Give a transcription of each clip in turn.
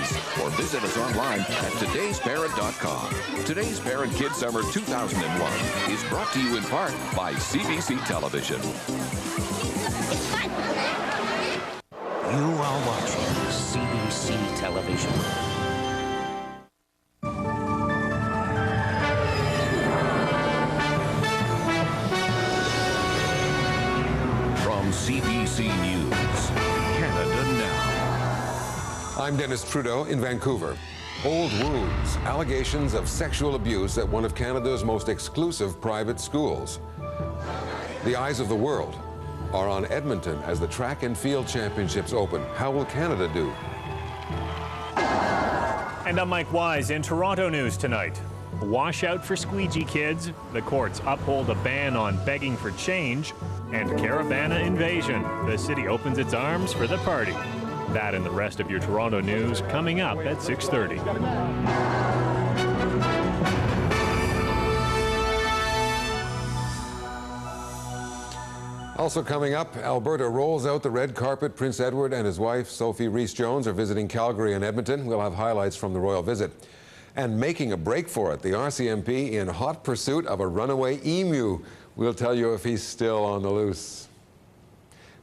Kids, or visit us online at todaysparent.com. Today's Parent Kids Summer 2001 is brought to you in part by CBC Television. It's fun. You are watching CBC Television. From CBC News, Canada Now. I'm Dennis Trudeau in Vancouver. Old wounds, allegations of sexual abuse at one of Canada's most exclusive private schools. The eyes of the world are on Edmonton as the track and field championships open. How will Canada do? And I'm Mike Wise in Toronto News tonight. Washout for squeegee kids, the courts uphold a ban on begging for change, and Caravana invasion. The city opens its arms for the party. That and the rest of your Toronto news coming up at 6:30. Also coming up, Alberta rolls out the red carpet. Prince Edward and his wife, Sophie Rees-Jones, are visiting Calgary and Edmonton. We'll have highlights from the royal visit. And making a break for it, the RCMP in hot pursuit of a runaway emu. We'll tell you if he's still on the loose.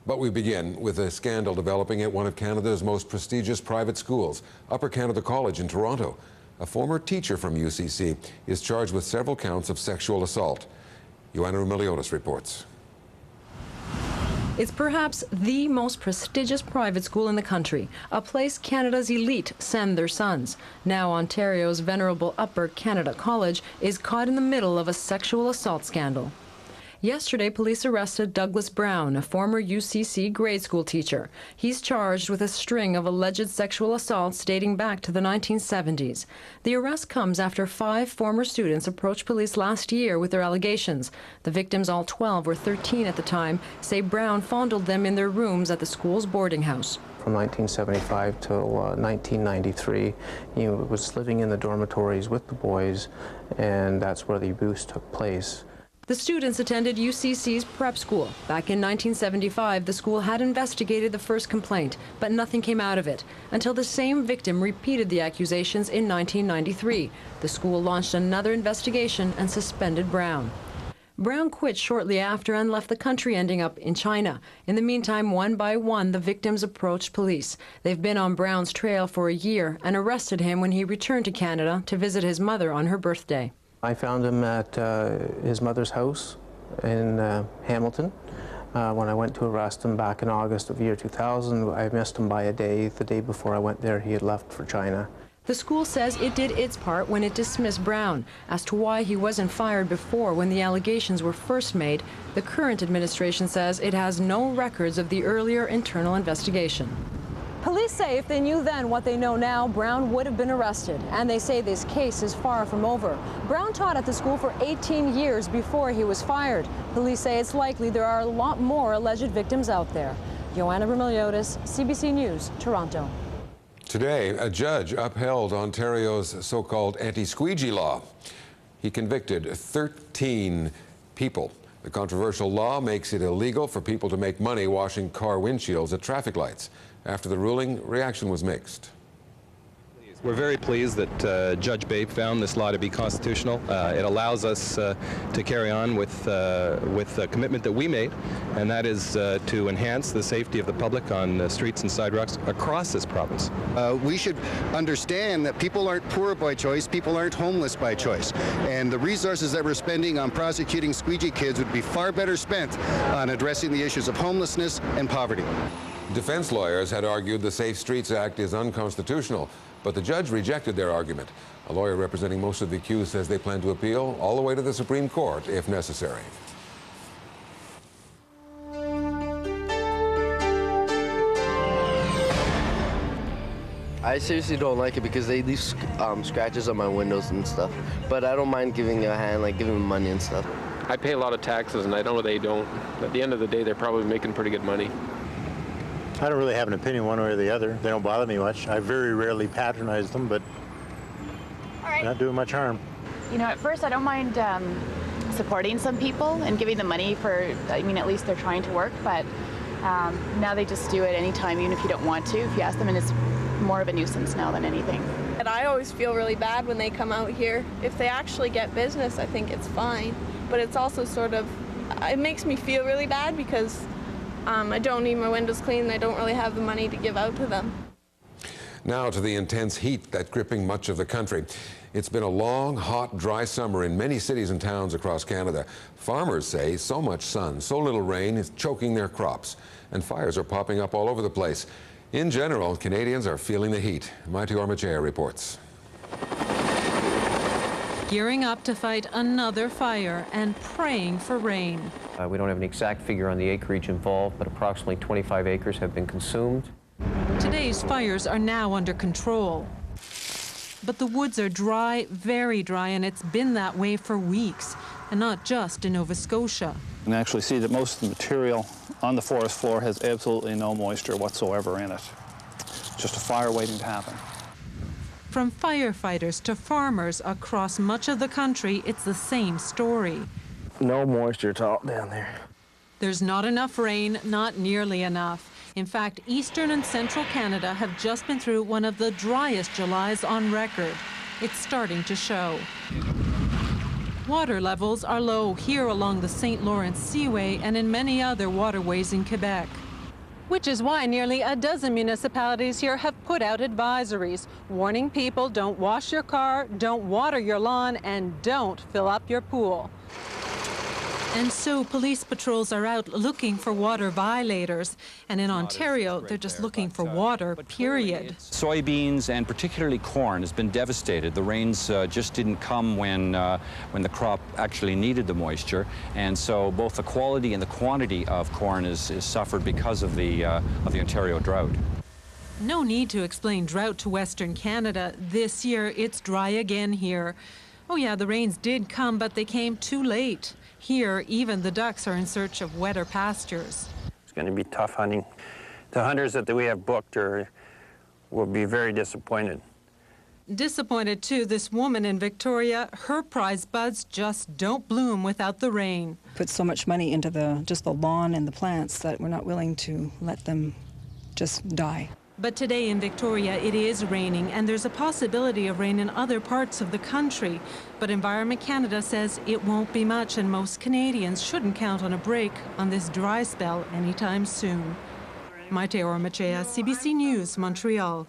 But we begin with a scandal developing at one of Canada's most prestigious private schools, Upper Canada College in Toronto. A former teacher from UCC is charged with several counts of sexual assault. Joanna Rumiliotis reports. It's perhaps the most prestigious private school in the country, a place Canada's elite send their sons. Now Ontario's venerable Upper Canada College is caught in the middle of a sexual assault scandal. Yesterday, police arrested Douglas Brown, a former UCC grade school teacher. He's charged with a string of alleged sexual assaults dating back to the 1970s. The arrest comes after 5 former students approached police last year with their allegations. The victims, all 12 or 13 at the time, say Brown fondled them in their rooms at the school's boarding house. From 1975 till 1993, he was living in the dormitories with the boys, and that's where the abuse took place. The students attended UCC's prep school. Back in 1975, the school had investigated the first complaint, but nothing came out of it, until the same victim repeated the accusations in 1993. The school launched another investigation and suspended Brown. Brown quit shortly after and left the country, ending up in China. In the meantime, one by one, the victims approached police. They've been on Brown's trail for a year and arrested him when he returned to Canada to visit his mother on her birthday. I found him at his mother's house in Hamilton. When I went to arrest him back in August of year 2000, I missed him by a day. The day before I went there, he had left for China. The school says it did its part when it dismissed Brown. As to why he wasn't fired before when the allegations were first made, the current administration says it has no records of the earlier internal investigation. Police say if they knew then what they know now, Brown would have been arrested. And they say this case is far from over. Brown taught at the school for 18 years before he was fired. Police say it's likely there are a lot more alleged victims out there. Joanna Rumiliotis, CBC News, Toronto. Today, a judge upheld Ontario's so-called anti-squeegee law. He convicted 13 people. The controversial law makes it illegal for people to make money washing car windshields at traffic lights. After the ruling, reaction was mixed. We're very pleased that Judge Babe found this law to be constitutional. It allows us to carry on with a commitment that we made, and that is to enhance the safety of the public on streets and sidewalks across this province. We should understand that people aren't poor by choice, people aren't homeless by choice, and the resources that we're spending on prosecuting squeegee kids would be far better spent on addressing the issues of homelessness and poverty. Defense lawyers had argued the Safe Streets Act is unconstitutional, but the judge rejected their argument. A lawyer representing most of the accused says they plan to appeal all the way to the Supreme Court if necessary. I seriously don't like it because they leave scratches on my windows and stuff. But I don't mind giving a hand, like giving them money and stuff. I pay a lot of taxes, and I know they don't. At the end of the day, they're probably making pretty good money. I don't really have an opinion one way or the other. They don't bother me much. I very rarely patronize them, but they're not doing much harm. You know, at first I don't mind supporting some people and giving them money for, I mean, at least they're trying to work, but now they just do it anytime, even if you don't want to. If you ask them and it's more of a nuisance now than anything. And I always feel really bad when they come out here. If they actually get business, I think it's fine. But it's also sort of, it makes me feel really bad because I don't need my windows cleaned and I don't really have the money to give out to them. Now to the intense heat that's gripping much of the country. It's been a long, hot, dry summer in many cities and towns across Canada. Farmers say so much sun, so little rain is choking their crops, and fires are popping up all over the place. In general, Canadians are feeling the heat. Maite Ormachea reports. Gearing up to fight another fire and praying for rain. We don't have an exact figure on the acreage involved, but approximately 25 acres have been consumed. Today's fires are now under control. But the woods are dry, very dry, and it's been that way for weeks, and not just in Nova Scotia. You can actually see that most of the material on the forest floor has absolutely no moisture whatsoever in it. Just a fire waiting to happen. From firefighters to farmers across much of the country, it's the same story. No moisture at all down there. There's not enough rain, not nearly enough. In fact, eastern and central Canada have just been through one of the driest Julys on record. It's starting to show. Water levels are low here along the St. Lawrence Seaway and in many other waterways in Quebec. Which is why nearly a dozen municipalities here have put out advisories, warning people don't wash your car, don't water your lawn, and don't fill up your pool. And so police patrols are out looking for water violators. And in Ontario, they're just looking for water, period. Soybeans and particularly corn has been devastated. The rains just didn't come when the crop actually needed the moisture. And so both the quality and the quantity of corn is suffered because of the Ontario drought. No need to explain drought to Western Canada. This year, it's dry again here. Oh yeah, the rains did come, but they came too late. Here, even the ducks are in search of wetter pastures. It's going to be tough hunting. The hunters that we have booked will be very disappointed. Disappointed too, this woman in Victoria, her prize buds just don't bloom without the rain. Put so much money into just the lawn and the plants that we're not willing to let them just die. But today in Victoria, it is raining, and there's a possibility of rain in other parts of the country. But Environment Canada says it won't be much, and most Canadians shouldn't count on a break on this dry spell anytime soon. Maite Ormachea, CBC News, Montreal.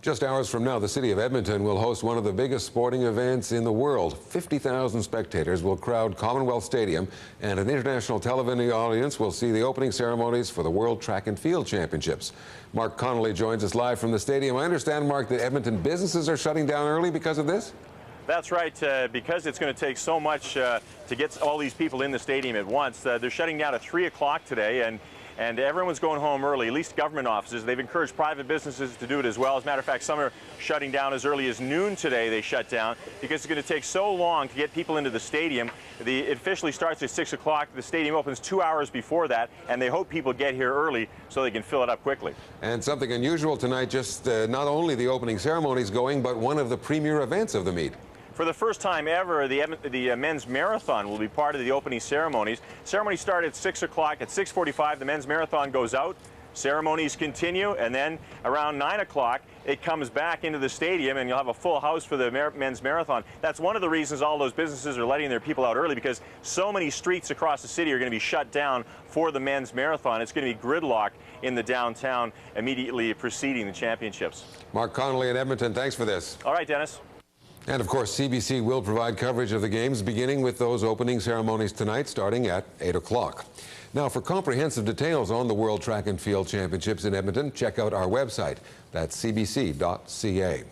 Just hours from now, the city of Edmonton will host one of the biggest sporting events in the world. 50,000 spectators will crowd Commonwealth Stadium, and an international television audience will see the opening ceremonies for the World Track and Field Championships. Mark Connolly joins us live from the stadium. I understand, Mark, that Edmonton businesses are shutting down early because of this? That's right, because it's going to take so much to get all these people in the stadium at once. They're shutting down at 3 o'clock today, and everyone's going home early, at least government offices. They've encouraged private businesses to do it as well. As a matter of fact, some are shutting down as early as noon today. They shut down because it's going to take so long to get people into the stadium. It officially starts at 6 o'clock. The stadium opens 2 hours before that, and they hope people get here early so they can fill it up quickly. And something unusual tonight, just not only the opening ceremonies going, but one of the premier events of the meet. For the first time ever, the men's marathon will be part of the opening ceremonies. Ceremonies start at 6 o'clock. At 6:45, the men's marathon goes out. Ceremonies continue, and then around 9 o'clock, it comes back into the stadium, and you'll have a full house for the men's marathon. That's one of the reasons all those businesses are letting their people out early, because so many streets across the city are going to be shut down for the men's marathon. It's going to be gridlock in the downtown immediately preceding the championships. Mark Connolly in Edmonton, thanks for this. All right, Dennis. And of course, CBC will provide coverage of the games, beginning with those opening ceremonies tonight, starting at 8 o'clock. Now, for comprehensive details on the World Track and Field Championships in Edmonton, check out our website. That's cbc.ca.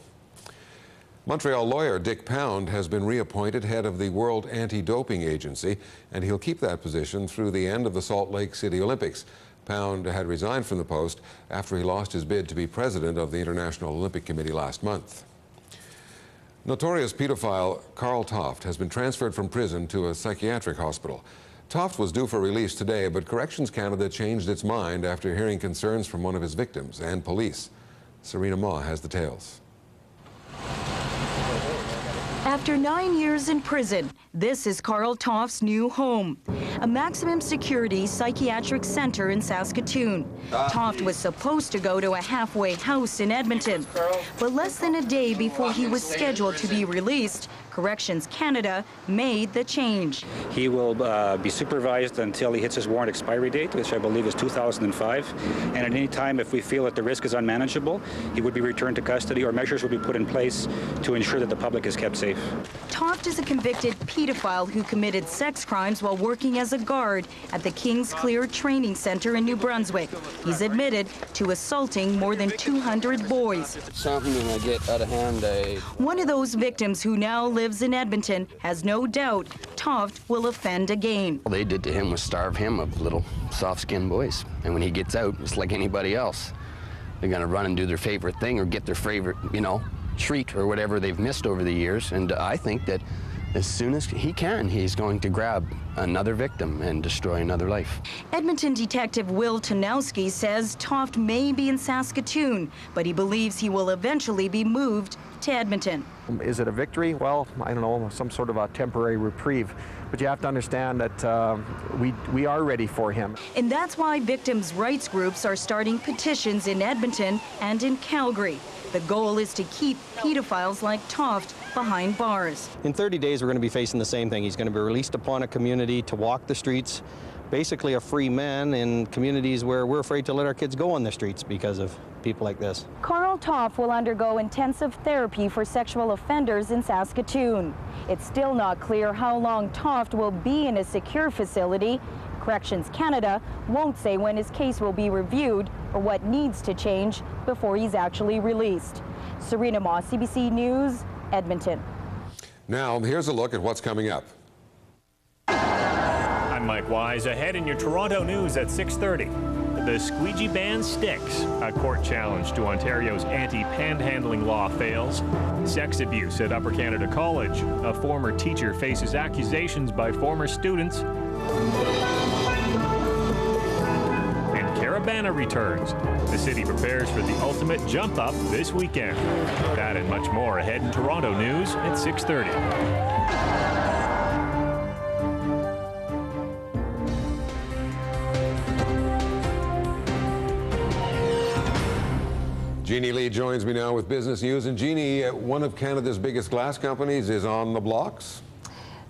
Montreal lawyer Dick Pound has been reappointed head of the World Anti-Doping Agency, and he'll keep that position through the end of the Salt Lake City Olympics. Pound had resigned from the post after he lost his bid to be president of the International Olympic Committee last month. Notorious pedophile Carl Toft has been transferred from prison to a psychiatric hospital. Toft was due for release today, but Corrections Canada changed its mind after hearing concerns from one of his victims and police. Serena Ma has the tales. After 9 years in prison, This is Carl Toft's new home, a maximum security psychiatric center in Saskatoon. Toft was supposed to go to a halfway house in Edmonton, but less than a day before he was scheduled to be released, Corrections Canada made the change. He will be supervised until he hits his warrant expiry date, which I believe is 2005. And at any time, if we feel that the risk is unmanageable, he would be returned to custody or measures will be put in place to ensure that the public is kept safe. Toft is a convicted pedophile who committed sex crimes while working as a guard at the King's Clear Training Center in New Brunswick. He's admitted to assaulting more than 200 boys. Something I get out of hand. One of those victims who now lives in Edmonton has no doubt Toft will offend again. All they did to him was starve him of little soft-skinned boys. And when he gets out, it's like anybody else. They're going to run and do their favorite thing or get their favorite, treat or whatever they've missed over the years. And I think that as soon as he can, he's going to grab another victim and destroy another life. Edmonton detective Will Tanowski says Toft may be in Saskatoon, but he believes he will eventually be moved to Edmonton. Is it a victory? Well, I don't know, some sort of a temporary reprieve. But you have to understand that we are ready for him. And that's why victims' rights groups are starting petitions in Edmonton and in Calgary. The goal is to keep pedophiles like Toft behind bars. In 30 days, we're going to be facing the same thing. He's going to be released upon a community to walk the streets, basically a free man in communities where we're afraid to let our kids go on the streets because of people like this. Carl Toft will undergo intensive therapy for sexual offenders in Saskatoon. It's still not clear how long Toft will be in a secure facility. Corrections Canada won't say when his case will be reviewed or what needs to change before he's actually released. Serena Moss, CBC News, Edmonton. Now, here's a look at what's coming up. I'm Mike Wise. Ahead in your Toronto news at 6:30. The squeegee ban sticks. A court challenge to Ontario's anti-panhandling law fails. Sex abuse at Upper Canada College. A former teacher faces accusations by former students. And Caribana returns. The city prepares for the ultimate jump up this weekend. That and much more ahead in Toronto news at 6:30. Jeannie Lee joins me now with business news. And Jeannie, one of Canada's biggest glass companies is on the blocks.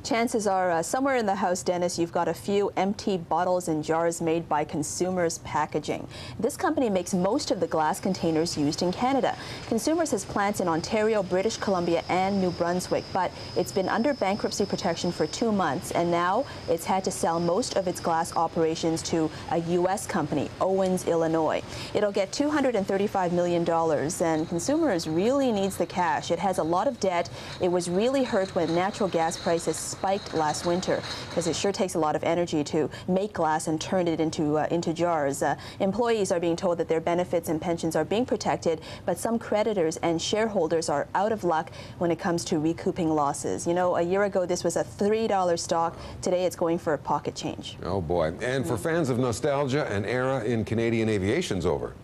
Chances are somewhere in the house, Dennis, you've got a few empty bottles and jars made by Consumers Packaging. This company makes most of the glass containers used in Canada. Consumers has plants in Ontario, British Columbia, and New Brunswick, but it's been under bankruptcy protection for 2 months, and now it's had to sell most of its glass operations to a U.S. company, Owens, Illinois. It'll get $235 million, and Consumers really needs the cash. It has a lot of debt. It was really hurt when natural gas prices spiked last winter, because it sure takes a lot of energy to make glass and turn it into jars. Employees are being told that their benefits and pensions are being protected, but some creditors and shareholders are out of luck when it comes to recouping losses. You know, a year ago this was a $3 stock. Today it's going for a pocket change. Oh boy. And for fans of nostalgia, an era in Canadian aviation's over.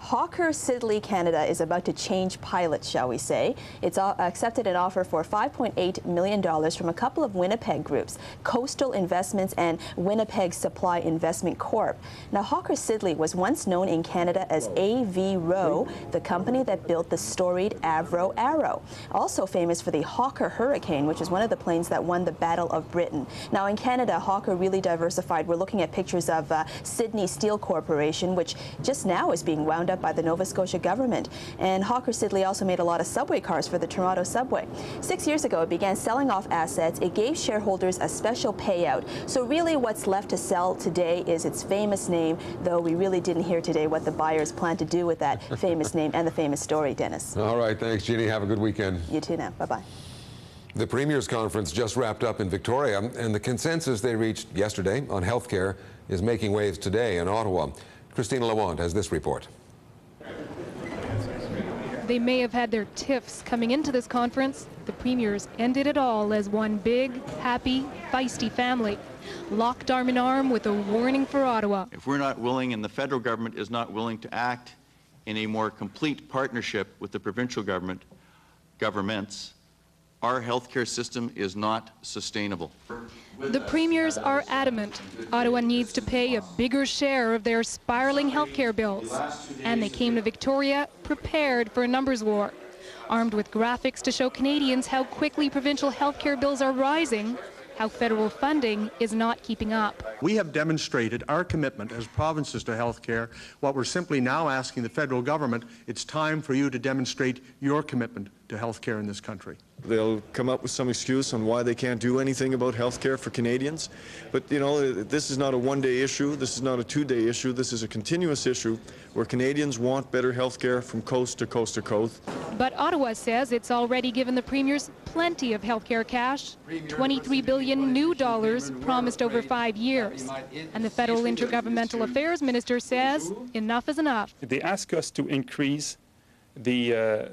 Hawker Siddeley Canada is about to change pilots, shall we say. It's accepted an offer for $5.8 million from a couple of Winnipeg groups, Coastal Investments and Winnipeg Supply Investment Corp. Now, Hawker Siddeley was once known in Canada as Avro, the company that built the storied Avro Arrow. Also famous for the Hawker Hurricane, which is one of the planes that won the Battle of Britain. Now, in Canada, Hawker really diversified. We're looking at pictures of Sydney Steel Corporation, which just now is being wound up by the Nova Scotia government. And Hawker Siddeley also made a lot of subway cars for the Toronto subway. 6 years ago, it began selling off assets. It gave shareholders a special payout. So really what's left to sell today is its famous name, though we really didn't hear today what the buyers plan to do with that famous name and the famous story, Dennis. All right, thanks, Jeannie. Have a good weekend. You too now. Bye-bye. The Premier's Conference just wrapped up in Victoria, and the consensus they reached yesterday on healthcare is making waves today in Ottawa. Christina Lawand has this report. They may have had their tiffs coming into this conference. The premiers ended it all as one big, happy, feisty family, locked arm in arm with a warning for Ottawa. If we're not willing and the federal government is not willing to act in a more complete partnership with the provincial governments, our healthcare system is not sustainable. The premiers are adamant Ottawa needs to pay a bigger share of their spiraling healthcare bills. And they came to Victoria prepared for a numbers war, armed with graphics to show Canadians how quickly provincial healthcare bills are rising, how federal funding is not keeping up. We have demonstrated our commitment as provinces to health care. What we're simply now asking the federal government, it's time for you to demonstrate your commitment to health care in this country. They'll come up with some excuse on why they can't do anything about health care for Canadians. But, you know, this is not a one-day issue. This is not a two-day issue. This is a continuous issue where Canadians want better health care from coast to coast to coast. But Ottawa says it's already given the premiers plenty of healthcare cash, $23 billion new dollars promised over 5 years. And the federal intergovernmental affairs minister says enough is enough. They ask us to increase the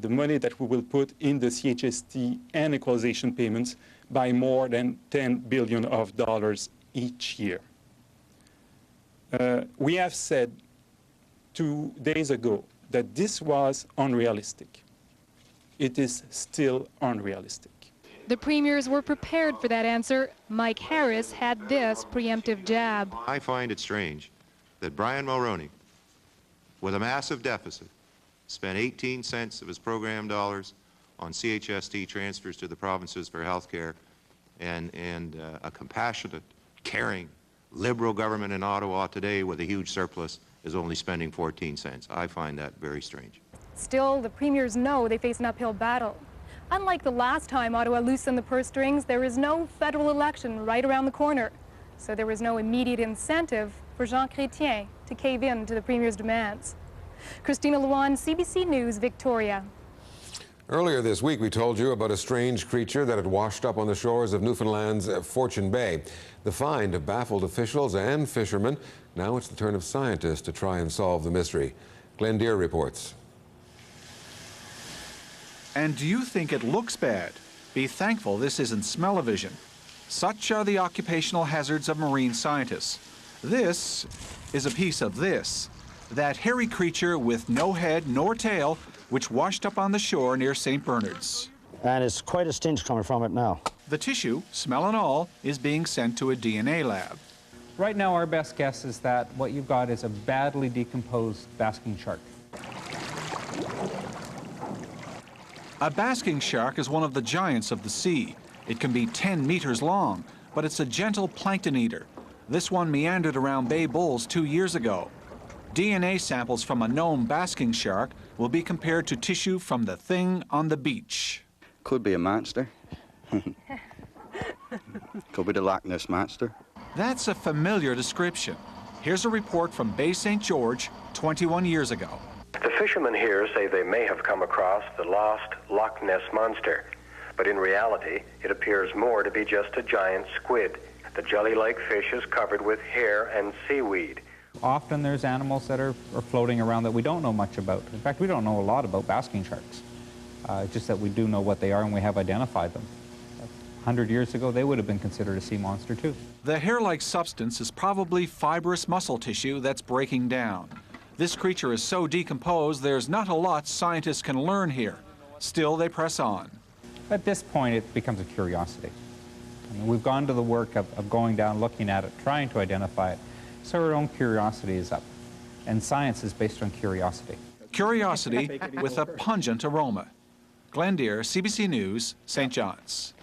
money that we will put in the CHST and equalization payments by more than $10 billion each year. We have said 2 days ago that this was unrealistic. It is still unrealistic. The premiers were prepared for that answer. Mike Harris had this preemptive jab. I find it strange that Brian Mulroney, with a massive deficit, spent 18 cents of his program dollars on CHST transfers to the provinces for health care, and a compassionate, caring, liberal government in Ottawa today with a huge surplus is only spending 14 cents. I find that very strange. Still, the premiers know they face an uphill battle. Unlike the last time Ottawa loosened the purse strings, there is no federal election right around the corner. So there was no immediate incentive for Jean Chrétien to cave in to the premier's demands. Christina Luan, CBC News, Victoria. Earlier this week, we told you about a strange creature that had washed up on the shores of Newfoundland's Fortune Bay. The find baffled officials and fishermen. Now it's the turn of scientists to try and solve the mystery. Glenn Deere reports. And do you think it looks bad? Be thankful this isn't smell-o-vision. Such are the occupational hazards of marine scientists. This is a piece of this. That hairy creature with no head nor tail, which washed up on the shore near St. Bernard's. And it's quite a stench coming from it now. The tissue, smell and all, is being sent to a DNA lab. Right now, our best guess is that what you've got is a badly decomposed basking shark. A basking shark is one of the giants of the sea. It can be 10 meters long, but it's a gentle plankton eater. This one meandered around Bay Bulls 2 years ago. DNA samples from a known basking shark will be compared to tissue from the thing on the beach. Could be a monster. Could be the Loch Ness Monster. That's a familiar description. Here's a report from Bay St. George 21 years ago. The fishermen here say they may have come across the lost Loch Ness Monster, but in reality, it appears more to be just a giant squid. The jelly-like fish is covered with hair and seaweed. Often there's animals that are floating around that we don't know much about. In fact, we don't know a lot about basking sharks, just that we do know what they are and we have identified them. 100 years ago, they would have been considered a sea monster too. The hair-like substance is probably fibrous muscle tissue that's breaking down. This creature is so decomposed, there's not a lot scientists can learn here. Still, they press on. At this point, it becomes a curiosity. I mean, we've gone to the work of going down, looking at it, trying to identify it. So our own curiosity is up. And science is based on curiosity. Curiosity with a pungent aroma. Glenn Deere, CBC News, St. John's.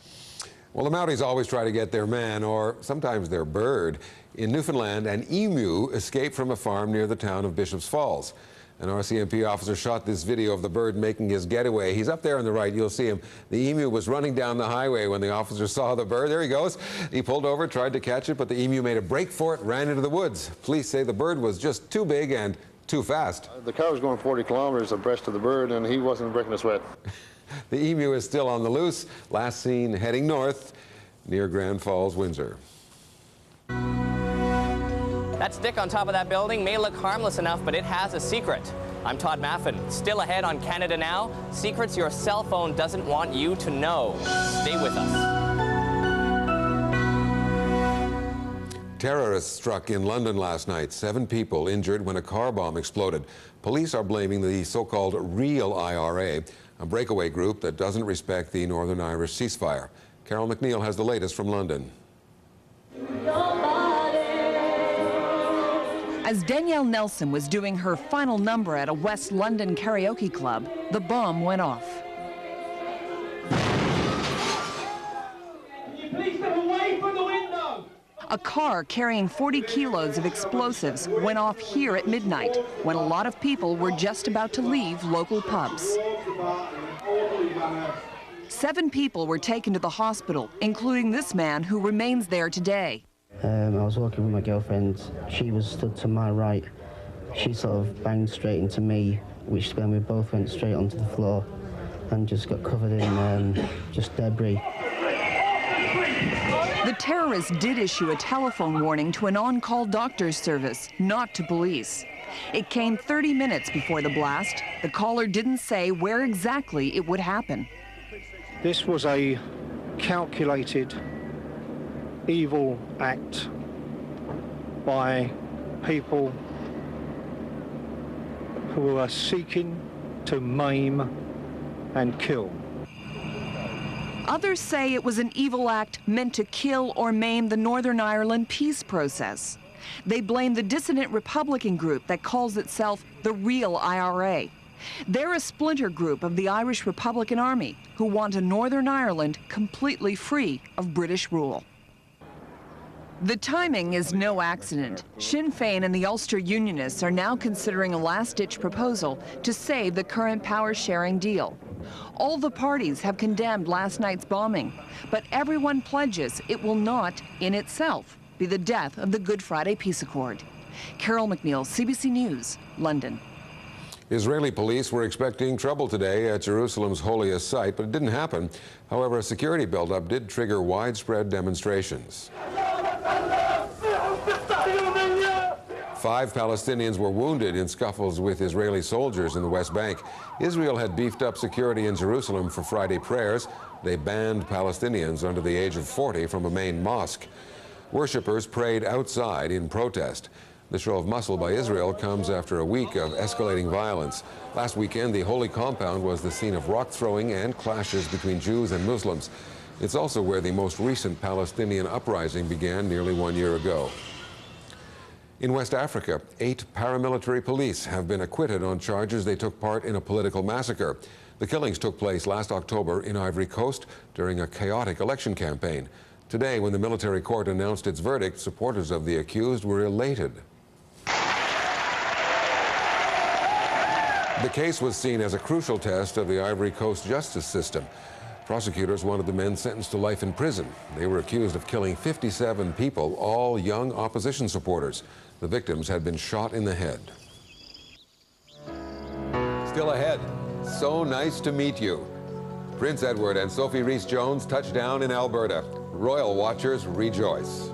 Well, the Mounties always try to get their man, or sometimes their bird. In Newfoundland, an emu escaped from a farm near the town of Bishops Falls. An RCMP officer shot this video of the bird making his getaway. He's up there on the right. You'll see him. The emu was running down the highway when the officer saw the bird. There he goes. He pulled over, tried to catch it, but the emu made a break for it, ran into the woods. Police say the bird was just too big and too fast. The car was going 40 kilometers abreast of the bird, and he wasn't breaking a sweat. The emu is still on the loose. Last seen heading north near Grand Falls, Windsor. That stick on top of that building may look harmless enough, but it has a secret. I'm Todd Maffin. Still ahead on Canada Now, secrets your cell phone doesn't want you to know. Stay with us. Terrorists struck in London last night. 7 people injured when a car bomb exploded. Police are blaming the so-called Real IRA, a breakaway group that doesn't respect the Northern Irish ceasefire. Carol McNeil has the latest from London. As Danielle Nelson was doing her final number at a West London karaoke club, the bomb went off. Can you please step away from the window? A car carrying 40 kilos of explosives went off here at midnight when a lot of people were just about to leave local pubs. 7 people were taken to the hospital, including this man who remains there today. I was walking with my girlfriend. She was stood to my right. She sort of banged straight into me, which then we both went straight onto the floor and just got covered in just debris. The terrorists did issue a telephone warning to an on-call doctor's service, not to police. It came 30 minutes before the blast. The caller didn't say where exactly it would happen. This was a calculated, evil act by people who are seeking to maim and kill. Others say it was an evil act meant to kill or maim the Northern Ireland peace process. They blame the dissident Republican group that calls itself the Real IRA. They're a splinter group of the Irish Republican Army who want a Northern Ireland completely free of British rule. The timing is no accident. Sinn Féin and the Ulster Unionists are now considering a last-ditch proposal to save the current power-sharing deal. All the parties have condemned last night's bombing, but everyone pledges it will not, in itself, be the death of the Good Friday Peace Accord. Carol McNeil, CBC News, London. Israeli police were expecting trouble today at Jerusalem's holiest site, but it didn't happen. However, a security buildup did trigger widespread demonstrations. 5 Palestinians were wounded in scuffles with Israeli soldiers in the West Bank. Israel had beefed up security in Jerusalem for Friday prayers. They banned Palestinians under the age of 40 from a main mosque. Worshippers prayed outside in protest. The show of muscle by Israel comes after a week of escalating violence. Last weekend, the Holy Compound was the scene of rock throwing and clashes between Jews and Muslims. It's also where the most recent Palestinian uprising began nearly 1 year ago. In West Africa, 8 paramilitary police have been acquitted on charges they took part in a political massacre. The killings took place last October in Ivory Coast during a chaotic election campaign. Today, when the military court announced its verdict, supporters of the accused were elated. The case was seen as a crucial test of the Ivory Coast justice system. Prosecutors wanted the men sentenced to life in prison. They were accused of killing 57 people, all young opposition supporters. The victims had been shot in the head. Still ahead, so nice to meet you. Prince Edward and Sophie Rhys-Jones touch down in Alberta. Royal watchers rejoice.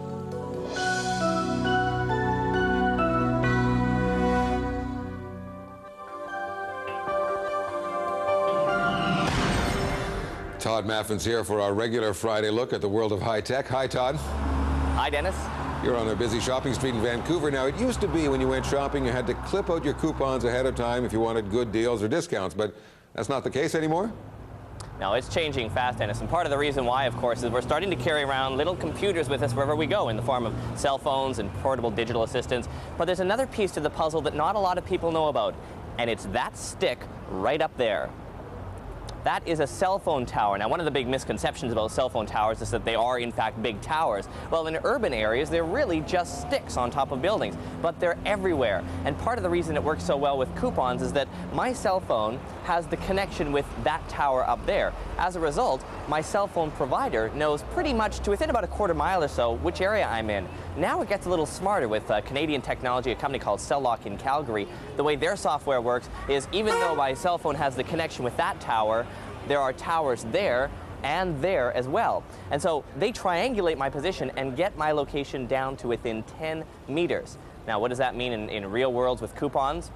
Todd Maffin's here for our regular Friday look at the world of high tech. Hi, Todd. Hi, Dennis. You're on a busy shopping street in Vancouver. Now, it used to be when you went shopping, you had to clip out your coupons ahead of time if you wanted good deals or discounts, but that's not the case anymore? No, it's changing fast, Dennis, and part of the reason why, of course, is we're starting to carry around little computers with us wherever we go in the form of cell phones and portable digital assistants. But there's another piece to the puzzle that not a lot of people know about, and it's that stick right up there. That is a cell phone tower. Now, one of the big misconceptions about cell phone towers is that they are, in fact, big towers. Well, in urban areas, they're really just sticks on top of buildings, but they're everywhere. And part of the reason it works so well with coupons is that my cell phone has the connection with that tower up there. As a result, my cell phone provider knows pretty much to within about a quarter mile or so which area I'm in. Now it gets a little smarter with Canadian technology, a company called CellLock in Calgary. The way their software works is even though my cell phone has the connection with that tower, there are towers there and there as well. And so they triangulate my position and get my location down to within 10 meters. Now, what does that mean in real worlds with coupons?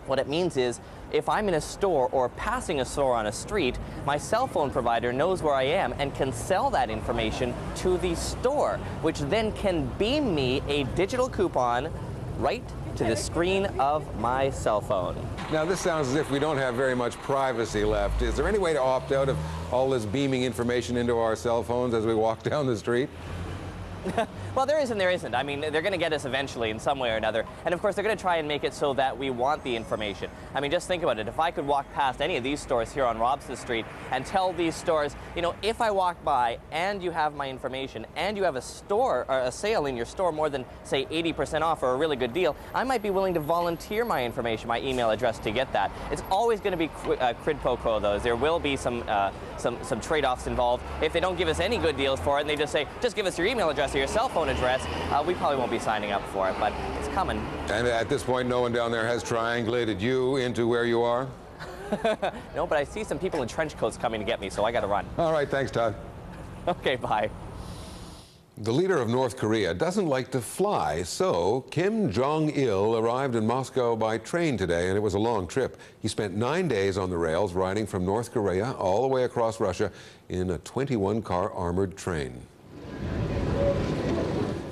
What it means is if I'm in a store or passing a store on a street, my cell phone provider knows where I am and can sell that information to the store, which then can beam me a digital coupon right to the screen of my cell phone. Now, this sounds as if we don't have very much privacy left. Is there any way to opt out of all this beaming information into our cell phones as we walk down the street? Well, there is and there isn't. I mean, they're going to get us eventually in some way or another. And of course, they're going to try and make it so that we want the information. I mean, just think about it. If I could walk past any of these stores here on Robson Street and tell these stores, you know, if I walk by and you have my information and you have a store or a sale in your store more than, say, 80% off or a really good deal, I might be willing to volunteer my information, my email address to get that. It's always going to be quid pro quo, though. There will be some trade-offs involved. If they don't give us any good deals for it and they just say, just give us your email address or your cell phone address, we probably won't be signing up for it, but it's coming. And at this point, no one down there has triangulated you into where you are? No, but I see some people in trench coats coming to get me, so I got to run. All right, thanks, Todd. Okay, bye. The leader of North Korea doesn't like to fly, so Kim Jong-il arrived in Moscow by train today, and it was a long trip. He spent 9 days on the rails, riding from North Korea all the way across Russia in a 21-car armored train.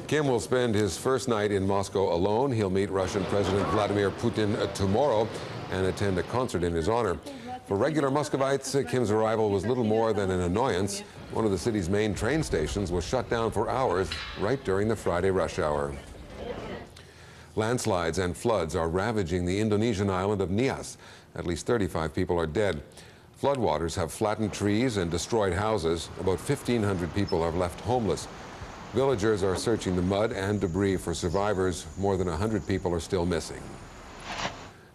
Kim will spend his first night in Moscow alone. He'll meet Russian President Vladimir Putin tomorrow and attend a concert in his honor. For regular Muscovites, Kim's arrival was little more than an annoyance. One of the city's main train stations was shut down for hours right during the Friday rush hour. Landslides and floods are ravaging the Indonesian island of Nias. At least 35 people are dead. Floodwaters have flattened trees and destroyed houses. About 1,500 people are left homeless. Villagers are searching the mud and debris for survivors. More than 100 people are still missing.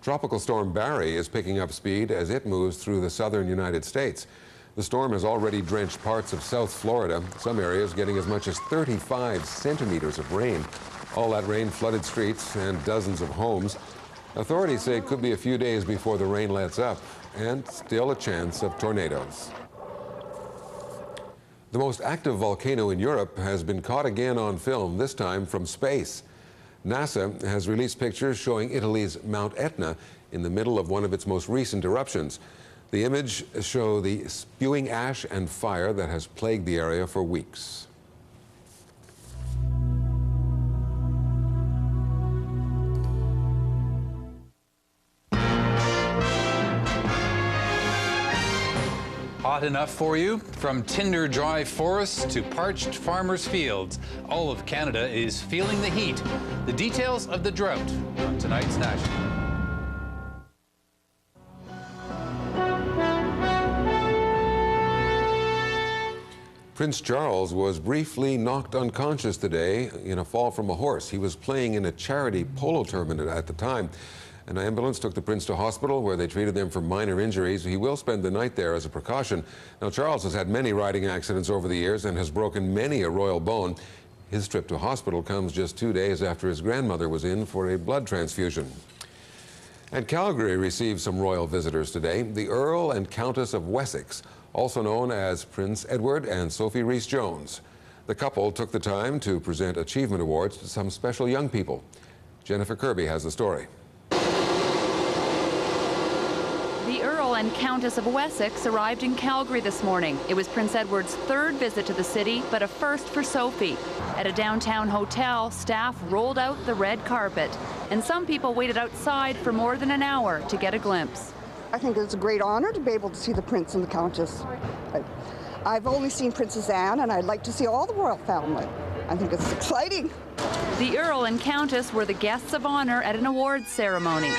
Tropical storm Barry is picking up speed as it moves through the southern United States. The storm has already drenched parts of South Florida, some areas getting as much as 35 centimeters of rain. All that rain flooded streets and dozens of homes. Authorities say it could be a few days before the rain lets up, and still a chance of tornadoes. The most active volcano in Europe has been caught again on film, this time from space. NASA has released pictures showing Italy's Mount Etna in the middle of one of its most recent eruptions. The images show the spewing ash and fire that has plagued the area for weeks. Hot enough for you? From tinder dry forests to parched farmers' fields, all of Canada is feeling the heat. The details of the drought on tonight's National. Prince Charles was briefly knocked unconscious today in a fall from a horse. He was playing in a charity polo tournament at the time. An ambulance took the prince to hospital where they treated him for minor injuries. He will spend the night there as a precaution. Now, Charles has had many riding accidents over the years and has broken many a royal bone. His trip to hospital comes just 2 days after his grandmother was in for a blood transfusion. And Calgary received some royal visitors today. The Earl and Countess of Wessex, also known as Prince Edward and Sophie Rhys-Jones. The couple took the time to present achievement awards to some special young people. Jennifer Kirby has the story. The Earl and Countess of Wessex arrived in Calgary this morning. It was Prince Edward's third visit to the city, but a first for Sophie. At a downtown hotel, staff rolled out the red carpet, and some people waited outside for more than an hour to get a glimpse. I think it's a great honor to be able to see the Prince and the Countess. I've only seen Princess Anne, and I'd like to see all the royal family. I think it's exciting. The Earl and Countess were the guests of honor at an awards ceremony.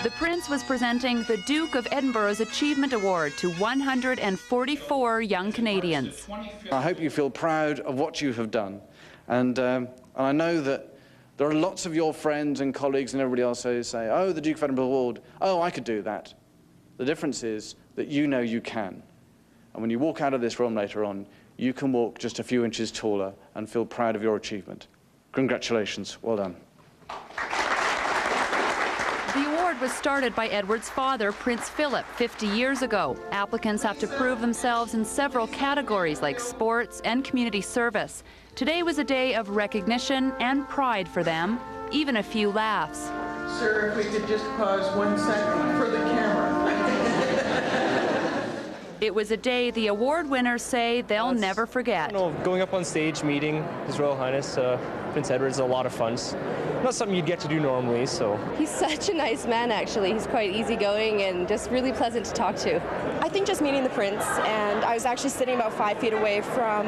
The Prince was presenting the Duke of Edinburgh's Achievement Award to 144 young Canadians. I hope you feel proud of what you have done. And I know that there are lots of your friends and colleagues and everybody else who say, oh, the Duke of Edinburgh Award, oh, I could do that. The difference is that you know you can. And when you walk out of this room later on, you can walk just a few inches taller and feel proud of your achievement. Congratulations. Well done. The award was started by Edward's father, Prince Philip, 50 years ago. Applicants have to prove themselves in several categories like sports and community service. Today was a day of recognition and pride for them, even a few laughs. Sir, if we could just pause 1 second for the It was a day the award winners say they'll never forget. Going up on stage, meeting His Royal Highness Prince Edward is a lot of fun. It's not something you'd get to do normally, so. He's such a nice man, actually. He's quite easygoing and just really pleasant to talk to. I think just meeting the prince, and I was actually sitting about 5 feet away from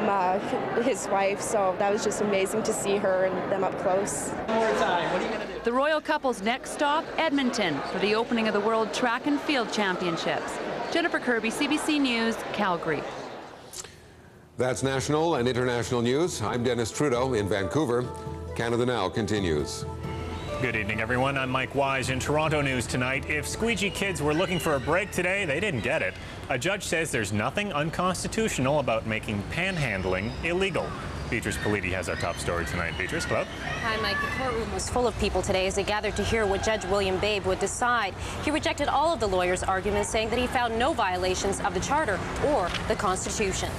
his wife, so that was just amazing to see her and them up close. One more time. What are you going to do? The royal couple's next stop, Edmonton, for the opening of the World Track and Field Championships. Jennifer Kirby, CBC News, Calgary. That's national and international news. I'm Dennis Trudeau in Vancouver. Canada Now continues. Good evening, everyone. I'm Mike Wise in Toronto News tonight. If squeegee kids were looking for a break today, they didn't get it. A judge says there's nothing unconstitutional about making panhandling illegal. Beatrice Politi has our top story tonight. Beatrice, hello. Hi, Mike. The courtroom was full of people today as they gathered to hear what Judge William Babe would decide. He rejected all of the lawyers' arguments, saying that he found no violations of the Charter or the Constitution.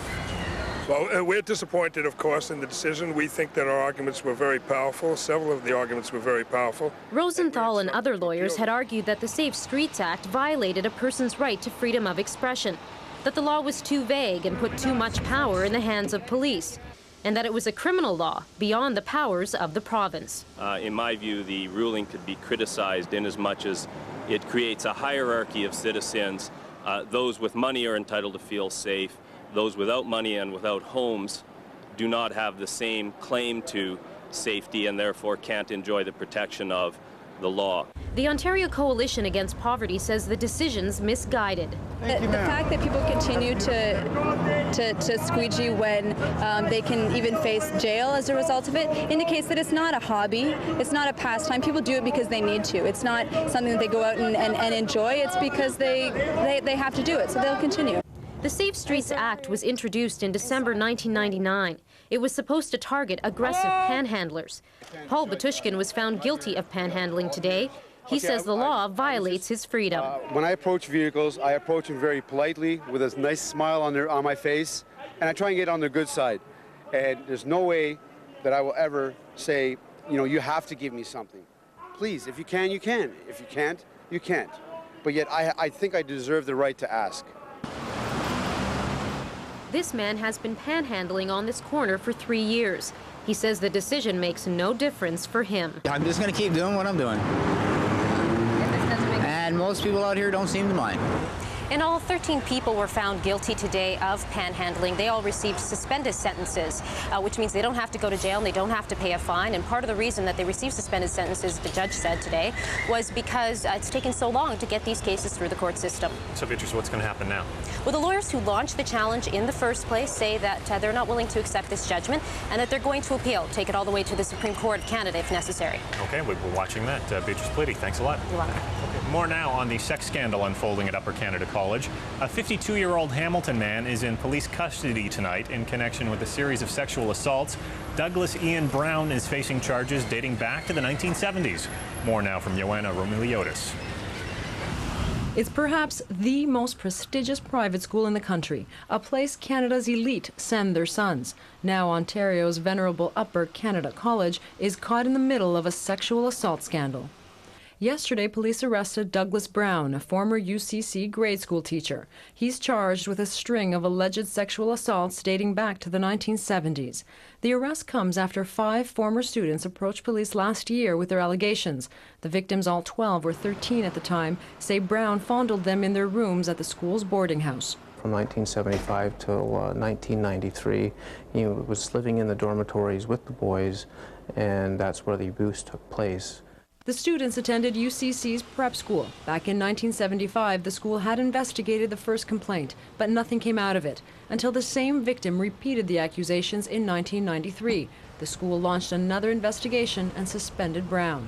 Well, we're disappointed, of course, in the decision. We think that our arguments were very powerful. Several of the arguments were very powerful. Rosenthal and other lawyers had argued that the Safe Streets Act violated a person's right to freedom of expression, that the law was too vague and put too much power in the hands of police, and that it was a criminal law beyond the powers of the province. In my view, the ruling could be criticized in as much as it creates a hierarchy of citizens. Those with money are entitled to feel safe. Those without money and without homes do not have the same claim to safety and therefore can't enjoy the protection of the law. The Ontario Coalition Against Poverty says the decision's misguided. The fact that people continue to squeegee when they can even face jail as a result of it indicates that it's not a hobby, it's not a pastime. People do it because they need to. It's not something that they go out and enjoy. It's because they have to do it, so they'll continue. The Safe Streets Act was introduced in December 1999. It was supposed to target aggressive panhandlers. Paul Batushkin was found guilty of panhandling today. He says the law violates his freedom. When I approach vehicles, I approach them very politely with a nice smile on my face, and I try and get on their good side. And there's no way that I will ever say, you know, you have to give me something. Please, if you can, you can. If you can't, you can't. But yet I think I deserve the right to ask. This man has been panhandling on this corner for 3 years. He says the decision makes no difference for him. I'm just going to keep doing what I'm doing. And most people out here don't seem to mind. In all, 13 people were found guilty today of panhandling. They all received suspended sentences, which means they don't have to go to jail and they don't have to pay a fine. And part of the reason that they received suspended sentences, the judge said today, was because it's taken so long to get these cases through the court system. So, Beatrice, what's going to happen now? Well, the lawyers who launched the challenge in the first place say that they're not willing to accept this judgment and that they're going to appeal, take it all the way to the Supreme Court of Canada if necessary. Okay, we're watching that. Beatrice Politi, thanks a lot. You're welcome. Okay, more now on the sex scandal unfolding at Upper Canada College. A 52-year-old Hamilton man is in police custody tonight in connection with a series of sexual assaults. Douglas Ian Brown is facing charges dating back to the 1970s. More now from Joanna Romiliotis. It's perhaps the most prestigious private school in the country, a place Canada's elite send their sons. Now Ontario's venerable Upper Canada College is caught in the middle of a sexual assault scandal. Yesterday, police arrested Douglas Brown, a former UCC grade school teacher. He's charged with a string of alleged sexual assaults dating back to the 1970s. The arrest comes after 5 former students approached police last year with their allegations. The victims, all 12 or 13 at the time, say Brown fondled them in their rooms at the school's boarding house. From 1975 till 1993, he was living in the dormitories with the boys, and that's where the abuse took place. The students attended UCC's prep school. Back in 1975, the school had investigated the first complaint, but nothing came out of it, until the same victim repeated the accusations in 1993. The school launched another investigation and suspended Brown.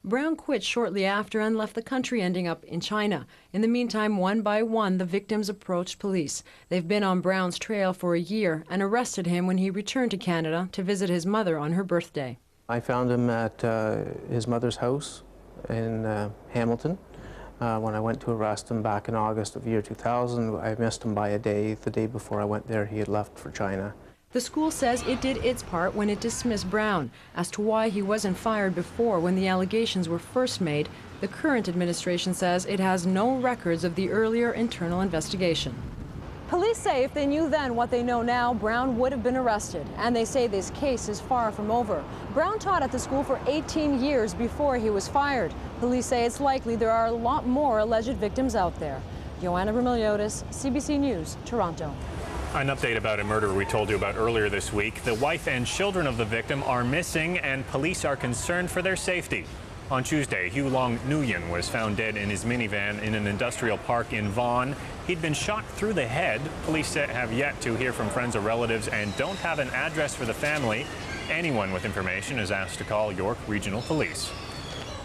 Brown quit shortly after and left the country, ending up in China. In the meantime, one by one, the victims approached police. They've been on Brown's trail for a year and arrested him when he returned to Canada to visit his mother on her birthday. I found him at his mother's house in Hamilton. When I went to arrest him back in August of year 2000, I missed him by a day. The day before I went there, he had left for China. The school says it did its part when it dismissed Brown. As to why he wasn't fired before when the allegations were first made, the current administration says it has no records of the earlier internal investigation. Police say if they knew then what they know now, Brown would have been arrested. And they say this case is far from over. Brown taught at the school for 18 years before he was fired. Police say it's likely there are a lot more alleged victims out there. Joanna Vermiliotis, CBC News, Toronto. An update about a murder we told you about earlier this week. The wife and children of the victim are missing, and police are concerned for their safety. On Tuesday, Hugh Long Nguyen was found dead in his minivan in an industrial park in Vaughan. He'd been shot through the head. Police have yet to hear from friends or relatives and don't have an address for the family. Anyone with information is asked to call York Regional Police.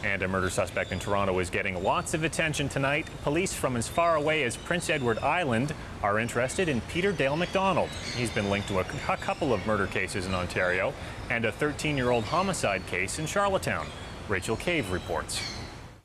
And a murder suspect in Toronto is getting lots of attention tonight. Police from as far away as Prince Edward Island are interested in Peter Dale McDonald. He's been linked to a couple of murder cases in Ontario and a 13-year-old homicide case in Charlottetown. Rachel Cave reports.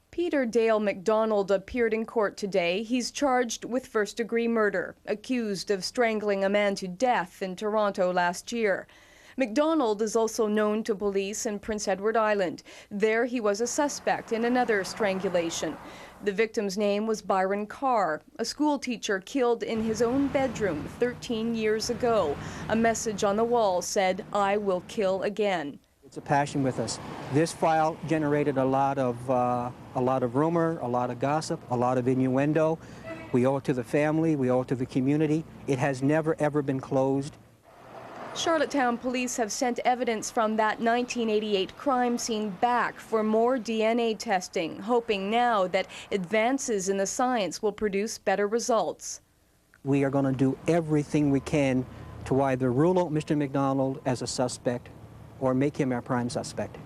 Peter Dale McDonald appeared in court today. He's charged with first-degree murder, accused of strangling a man to death in Toronto last year. McDonald is also known to police in Prince Edward Island. There he was a suspect in another strangulation. The victim's name was Byron Carr, a school teacher killed in his own bedroom 13 years ago. A message on the wall said, "I will kill again." It's a passion with us. This file generated a lot of rumor, a lot of gossip, a lot of innuendo. We owe it to the family, we owe it to the community. It has never ever been closed. Charlottetown police have sent evidence from that 1988 crime scene back for more DNA testing, hoping now that advances in the science will produce better results. We are going to do everything we can to either rule out Mr. McDonald as a suspect or make him our prime suspect.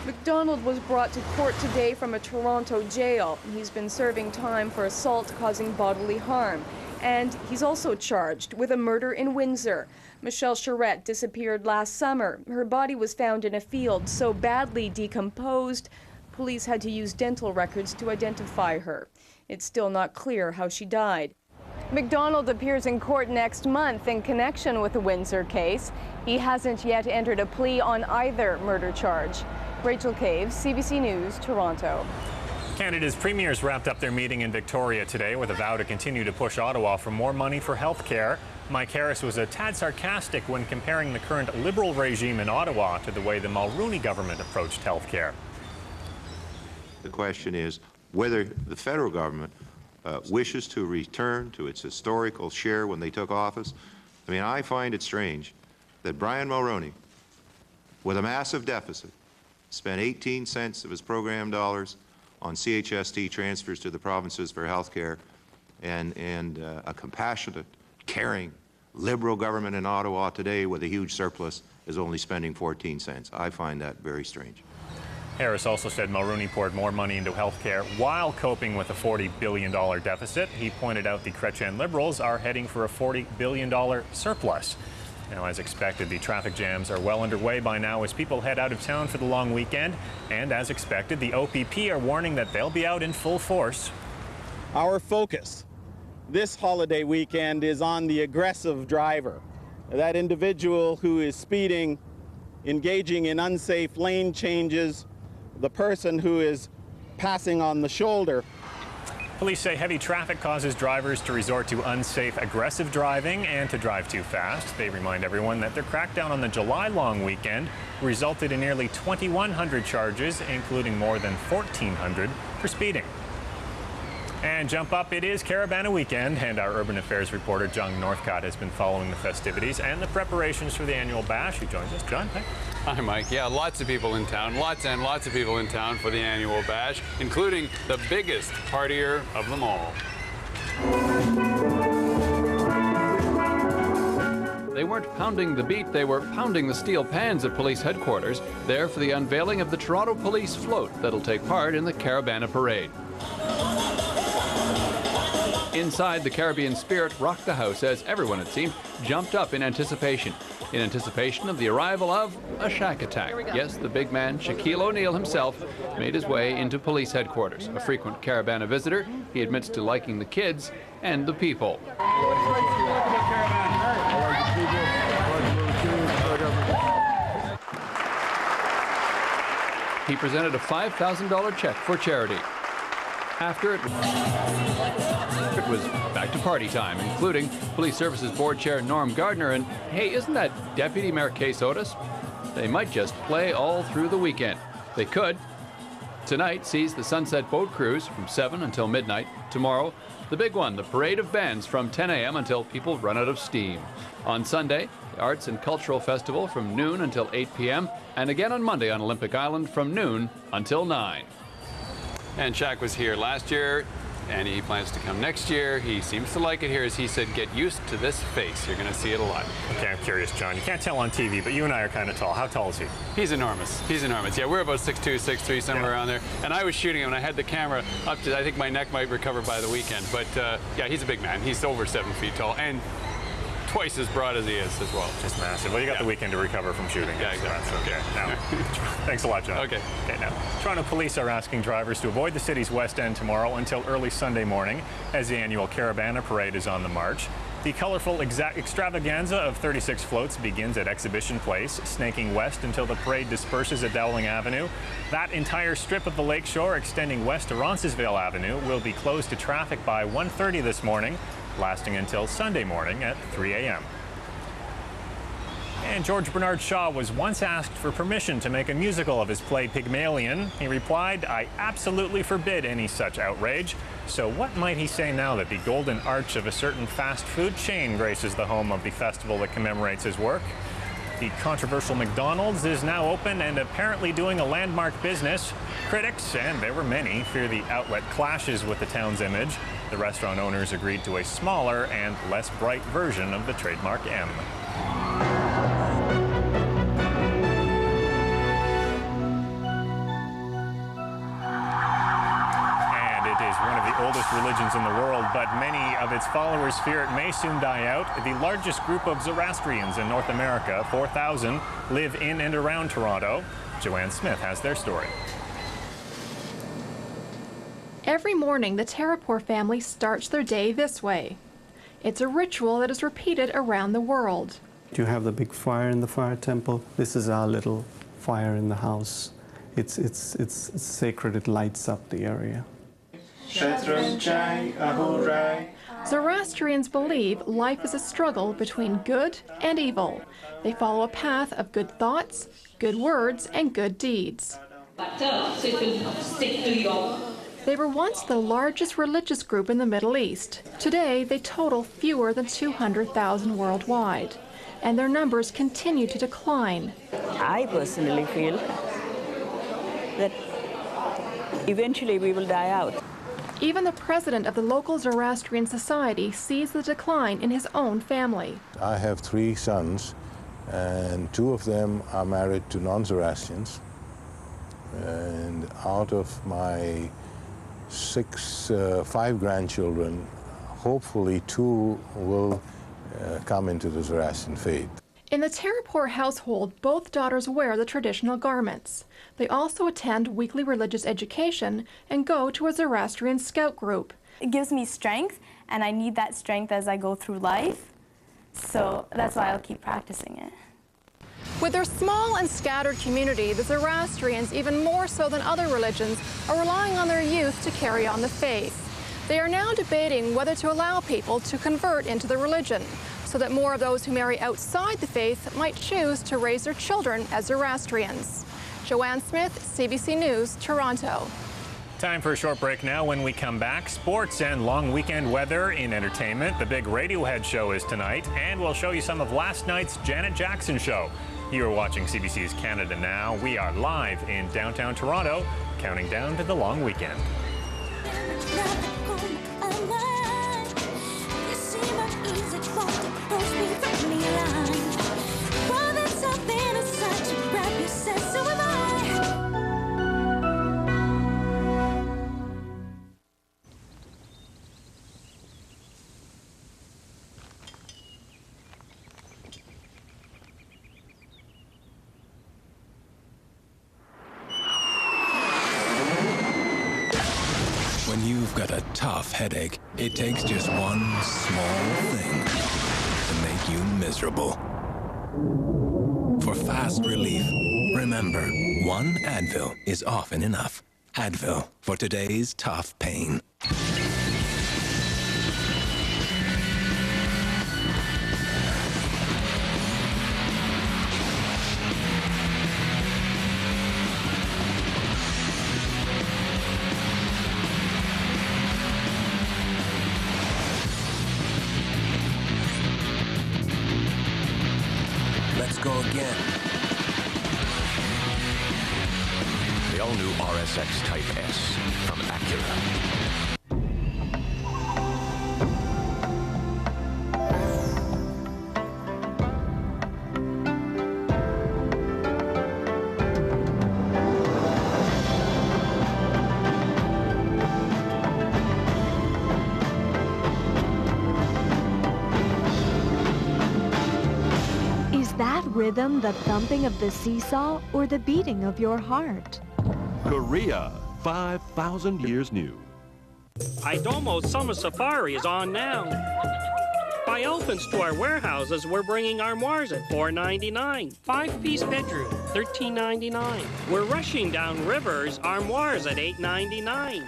McDonald was brought to court today from a Toronto jail. He's been serving time for assault causing bodily harm. And he's also charged with a murder in Windsor. Michelle Charette disappeared last summer. Her body was found in a field so badly decomposed, police had to use dental records to identify her. It's still not clear how she died. McDonald appears in court next month in connection with the Windsor case. He hasn't yet entered a plea on either murder charge. Rachel Cave, CBC News, Toronto. Canada's premiers wrapped up their meeting in Victoria today with a vow to continue to push Ottawa for more money for health care. Mike Harris was a tad sarcastic when comparing the current Liberal regime in Ottawa to the way the Mulroney government approached health care. The question is whether the federal government wishes to return to its historical share when they took office. I mean, I find it strange that Brian Mulroney, with a massive deficit, spent 18 cents of his program dollars on CHST transfers to the provinces for health care, and a compassionate, caring, Liberal government in Ottawa today with a huge surplus is only spending 14 cents. I find that very strange. Harris also said Mulroney poured more money into health care while coping with a $40 billion deficit. He pointed out the Chrétien Liberals are heading for a $40 billion surplus. Now, as expected, the traffic jams are well underway by now as people head out of town for the long weekend. And as expected, the OPP are warning that they'll be out in full force. Our focus this holiday weekend is on the aggressive driver, that individual who is speeding, engaging in unsafe lane changes, the person who is passing on the shoulder. Police say heavy traffic causes drivers to resort to unsafe, aggressive driving and to drive too fast. They remind everyone that their crackdown on the July long weekend resulted in nearly 2,100 charges, including more than 1,400 for speeding. And jump up, it is Caribana weekend, and our urban affairs reporter John Northcott has been following the festivities and the preparations for the annual bash. He joins us. John, hey. Hi, Mike. Yeah, lots of people in town, lots of people in town for the annual bash, including the biggest partier of them all. They weren't pounding the beat, they were pounding the steel pans at police headquarters, there for the unveiling of the Toronto Police float that'll take part in the Caribana Parade. Inside, the Caribbean spirit rocked the house as everyone, it seemed, jumped up in anticipation of the arrival of a shack attack. Yes, the big man, Shaquille O'Neal himself, made his way into police headquarters. A frequent Caribana visitor, he admits to liking the kids and the people. He presented a $5,000 check for charity. After it was back to party time, including Police Services Board Chair Norm Gardner. And hey, isn't that Deputy Mayor Case Otis? They might just play all through the weekend. They could. Tonight sees the Sunset Boat Cruise from 7 until midnight. Tomorrow, the big one, the Parade of Bands from 10 a.m. until people run out of steam. On Sunday, the Arts and Cultural Festival from noon until 8 p.m. And again on Monday on Olympic Island from noon until 9. And Shaq was here last year, and he plans to come next year. He seems to like it here. As he said, get used to this face. You're going to see it a lot. Okay, I'm curious, John. You can't tell on TV, but you and I are kind of tall. How tall is he? He's enormous. He's enormous. Yeah, we're about 6'2", 6'3", somewhere around there. And I was shooting him, and I had the camera up to, I think my neck might recover by the weekend. But, yeah, he's a big man. He's over 7 feet tall. And twice as broad as he is as well. Just massive. Well, you got the weekend to recover from shooting. Yeah, exactly. So okay. Now, thanks a lot, John. Okay. Okay, now, Toronto police are asking drivers to avoid the city's West End tomorrow until early Sunday morning as the annual Caravana Parade is on the march. The colorful extravaganza of 36 floats begins at Exhibition Place, snaking west until the parade disperses at Dowling Avenue. That entire strip of the lakeshore extending west to Roncesvalles Avenue will be closed to traffic by 1:30 this morning, lasting until Sunday morning at 3 a.m. And George Bernard Shaw was once asked for permission to make a musical of his play Pygmalion. He replied, "I absolutely forbid any such outrage." So what might he say now that the golden arch of a certain fast food chain graces the home of the festival that commemorates his work? The controversial McDonald's is now open and apparently doing a landmark business. Critics, and there were many, fear the outlet clashes with the town's image. The restaurant owners agreed to a smaller and less bright version of the trademark M. Oldest religions in the world, but many of its followers fear it may soon die out. The largest group of Zoroastrians in North America, 4,000, live in and around Toronto. Joanne Smith has their story. Every morning, the Terrapore family starts their day this way. It's a ritual that is repeated around the world. You have the big fire in the fire temple. This is our little fire in the house. It's sacred. It lights up the area. Zoroastrians believe life is a struggle between good and evil. They follow a path of good thoughts, good words, and good deeds. They were once the largest religious group in the Middle East. Today, they total fewer than 200,000 worldwide, and their numbers continue to decline. I personally feel that eventually we will die out. Even the president of the local Zoroastrian society sees the decline in his own family. I have 3 sons, and 2 of them are married to non-Zoroastrians. And out of my 5 grandchildren, hopefully 2 will come into the Zoroastrian faith. In the Terrapore household, both daughters wear the traditional garments. They also attend weekly religious education and go to a Zoroastrian scout group. It gives me strength, and I need that strength as I go through life. So that's why I'll keep practicing it. With their small and scattered community, the Zoroastrians, even more so than other religions, are relying on their youth to carry on the faith. They are now debating whether to allow people to convert into the religion, so that more of those who marry outside the faith might choose to raise their children as Zoroastrians. Joanne Smith, CBC News, Toronto. Time for a short break now. When we come back, sports and long weekend weather in entertainment. The big Radiohead show is tonight, and we'll show you some of last night's Janet Jackson show. You are watching CBC's Canada Now. We are live in downtown Toronto, counting down to the long weekend. When you've got a tough headache, it takes just one small thing to make you miserable. For fast relief, remember, one Advil is often enough. Advil for today's tough pain. Let's go again. The all-new RSX Type S from Acura. Is that rhythm the thumping of the seesaw or the beating of your heart? Korea, 5,000 years new. Idomo Summer Safari is on now. Buy elephants to our warehouses, we're bringing armoires at $4.99. 5-piece bedroom, $13.99. We're rushing down rivers, armoires at $8.99.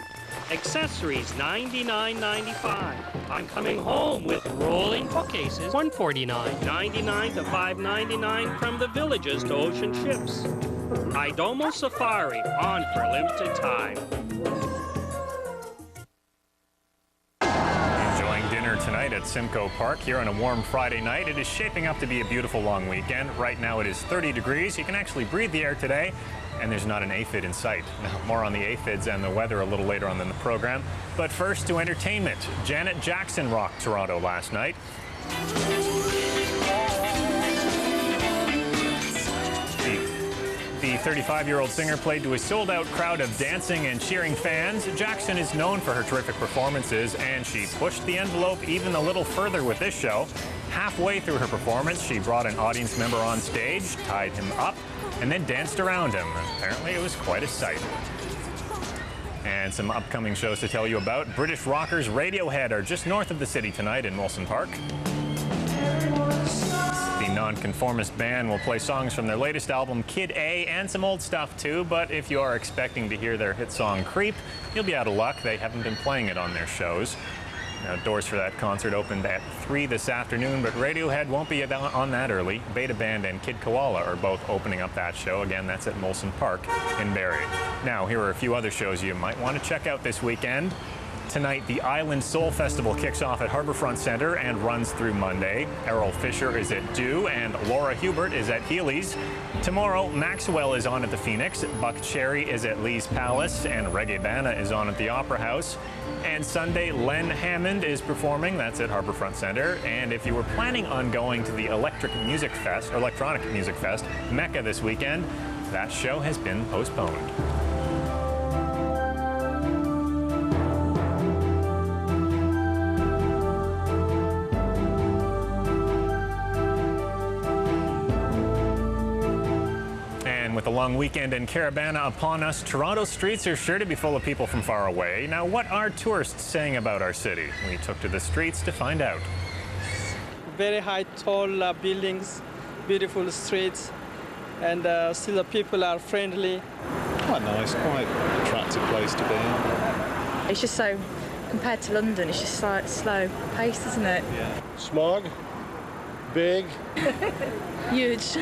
Accessories, $99.95. I'm coming home with rolling bookcases, $149. $99 to $5.99 from the villages to ocean ships. Idomo Safari, on for limited time. Enjoying dinner tonight at Simcoe Park here on a warm Friday night. It is shaping up to be a beautiful long weekend. Right now it is 30 degrees. You can actually breathe the air today, and there's not an aphid in sight. Now, more on the aphids and the weather a little later on in the program. But first to entertainment. Janet Jackson rocked Toronto last night. The 35-year-old singer played to a sold-out crowd of dancing and cheering fans. Jackson is known for her terrific performances, and she pushed the envelope even a little further with this show. Halfway through her performance, she brought an audience member on stage, tied him up, and then danced around him. Apparently, it was quite a sight. And some upcoming shows to tell you about. British rockers Radiohead are just north of the city tonight in Molson Park. The Nonconformist Band will play songs from their latest album, Kid A, and some old stuff too, but if you are expecting to hear their hit song, Creep, you'll be out of luck. They haven't been playing it on their shows. Now, doors for that concert opened at 3 this afternoon, but Radiohead won't be on that early. Beta Band and Kid Koala are both opening up that show. Again, that's at Molson Park in Barrie. Now, here are a few other shows you might want to check out this weekend. Tonight, the Island Soul Festival kicks off at Harbourfront Centre and runs through Monday. Errol Fisher is at Dew and Laura Hubert is at Healy's. Tomorrow, Maxwell is on at the Phoenix, Buck Cherry is at Lee's Palace, and Reggae Bana is on at the Opera House. And Sunday, Len Hammond is performing. That's at Harbourfront Centre. And if you were planning on going to the Electronic Music Fest, Mecca this weekend, that show has been postponed. With a long weekend in Caribana upon us, Toronto streets are sure to be full of people from far away. Now, what are tourists saying about our city? We took to the streets to find out. Very high, tall buildings, beautiful streets, and still the people are friendly. Quite nice, quite attractive place to be in. It's just so, compared to London, it's just like slow paced, isn't it? Yeah. Smog, big. Huge.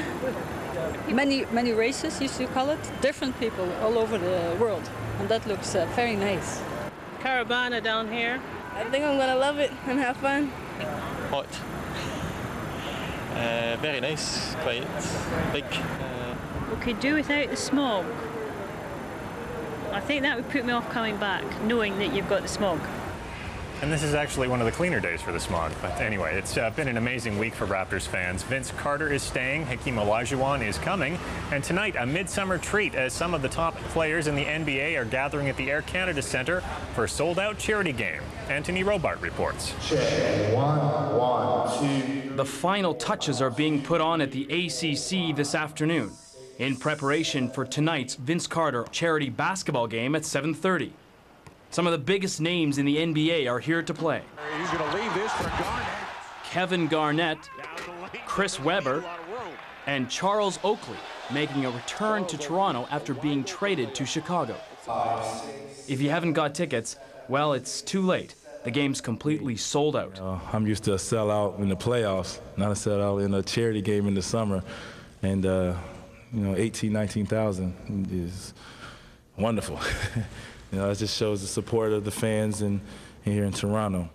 Many races, used to call it, different people all over the world, and that looks very nice. Caribana down here. I think I'm gonna love it and have fun. Hot. Very nice, quite big. We could do without the smog. I think that would put me off coming back, knowing that you've got the smog. And this is actually one of the cleaner days for the smog. But anyway, it's been an amazing week for Raptors fans. Vince Carter is staying, Hakeem Olajuwon is coming, and tonight a midsummer treat as some of the top players in the NBA are gathering at the Air Canada Centre for a sold-out charity game. Anthony Robart reports. Check. 1, 1, 2. The final touches are being put on at the ACC this afternoon in preparation for tonight's Vince Carter charity basketball game at 7:30. Some of the biggest names in the NBA are here to play. He's going to leave this for Garnett. Kevin Garnett, Chris Webber, and Charles Oakley making a return to Toronto after being traded to Chicago. If you haven't got tickets, well, it's too late. The game's completely sold out. I'm used to a sellout in the playoffs, not a sellout in a charity game in the summer. And, 19,000 is wonderful. It just shows the support of the fans here in Toronto.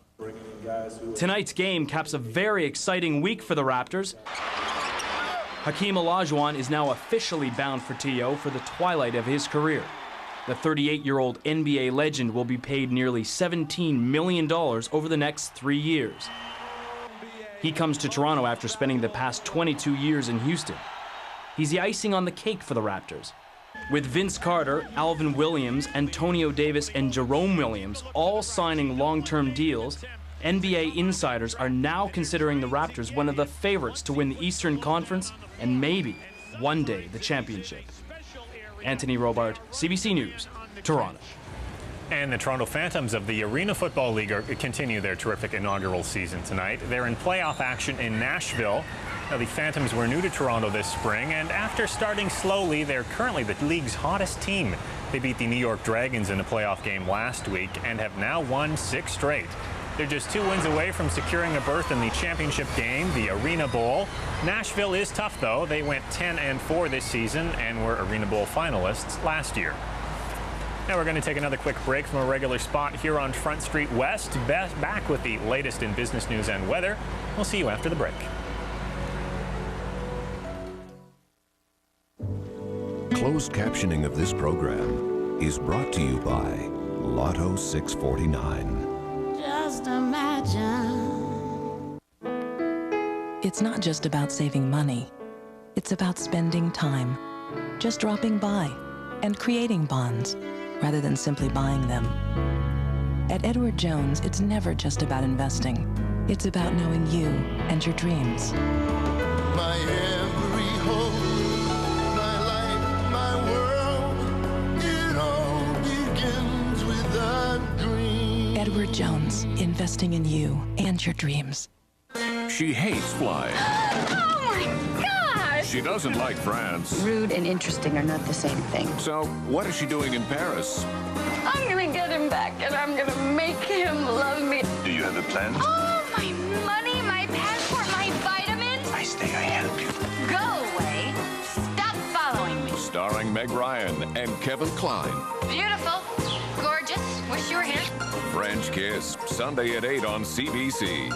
Tonight's game caps a very exciting week for the Raptors. Hakeem Olajuwon is now officially bound for TO for the twilight of his career. The 38-year-old NBA legend will be paid nearly $17 million over the next 3 years. He comes to Toronto after spending the past 22 years in Houston. He's the icing on the cake for the Raptors. With Vince Carter, Alvin Williams, Antonio Davis, and Jerome Williams all signing long-term deals, NBA insiders are now considering the Raptors one of the favorites to win the Eastern Conference and maybe, one day, the championship. Anthony Robart, CBC News, Toronto. And the Toronto Phantoms of the Arena Football League continue their terrific inaugural season tonight. They're in playoff action in Nashville. Now, the Phantoms were new to Toronto this spring, and after starting slowly, they're currently the league's hottest team. They beat the New York Dragons in a playoff game last week and have now won 6 straight. They're just 2 wins away from securing a berth in the championship game, the Arena Bowl. Nashville is tough, though. They went 10-4 this season and were Arena Bowl finalists last year. Now we're going to take another quick break from a regular spot here on Front Street West. Back with the latest in business news and weather. We'll see you after the break. Closed captioning of this program is brought to you by Lotto 649. Just imagine. It's not just about saving money. It's about spending time, just dropping by and creating bonds rather than simply buying them. At Edward Jones, it's never just about investing. It's about knowing you and your dreams. My every hope, my life, my world, it all begins with a dream. Edward Jones, investing in you and your dreams. She hates flying. Oh my gosh! She doesn't like France. Rude and interesting are not the same thing. So, what is she doing in Paris? I'm gonna get him back and I'm gonna make him love me. Do you have a plan? Oh, my money, my passport, my vitamins. I think I help you. Go away. Stop following me. Starring Meg Ryan and Kevin Kline. Beautiful. Gorgeous. Wish you were here. French Kiss, Sunday at 8 on CBC.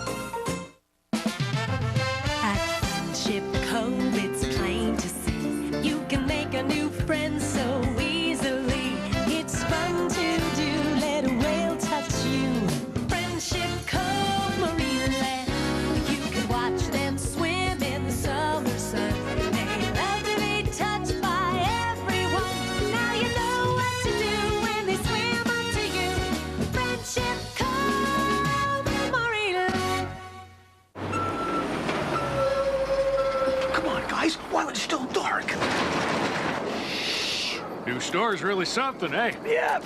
Shipco, it's plain to see you can make a new friend so easily. It's fun to do, let a whale touch you. Friendship Cove Marine Land, you can watch them swim in the summer sun. They love to be touched by everyone. Now you know what to do when they swim up to you. Friendship Cove Marine Land. Come on, guys. While it's still dark. New store's really something, eh? Yep.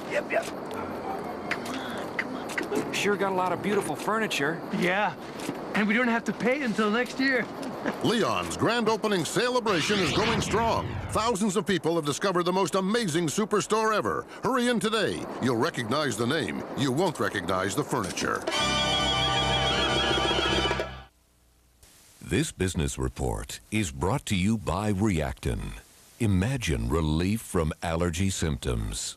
Sure got a lot of beautiful furniture. Yeah, and we don't have to pay until next year. Leon's grand opening celebration is going strong. Thousands of people have discovered the most amazing superstore ever. Hurry in today. You'll recognize the name. You won't recognize the furniture. This business report is brought to you by Reactin. Imagine relief from allergy symptoms.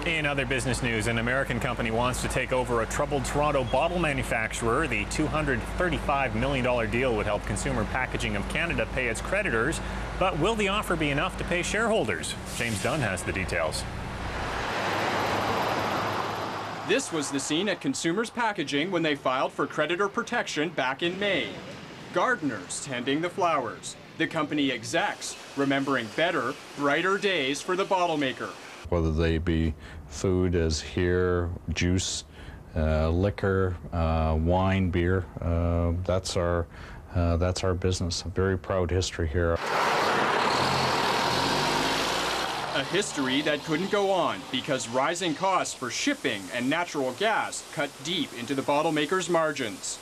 In other business news, an American company wants to take over a troubled Toronto bottle manufacturer. The $235 million deal would help Consumer Packaging of Canada pay its creditors. But will the offer be enough to pay shareholders? James Dunn has the details. This was the scene at Consumers Packaging when they filed for creditor protection back in May. Gardeners tending the flowers. The company execs remembering better, brighter days for the bottle maker. Whether they be food as here, juice, liquor, wine, beer, that's our business. A very proud history here. A history that couldn't go on because rising costs for shipping and natural gas cut deep into the bottlemakers' margins.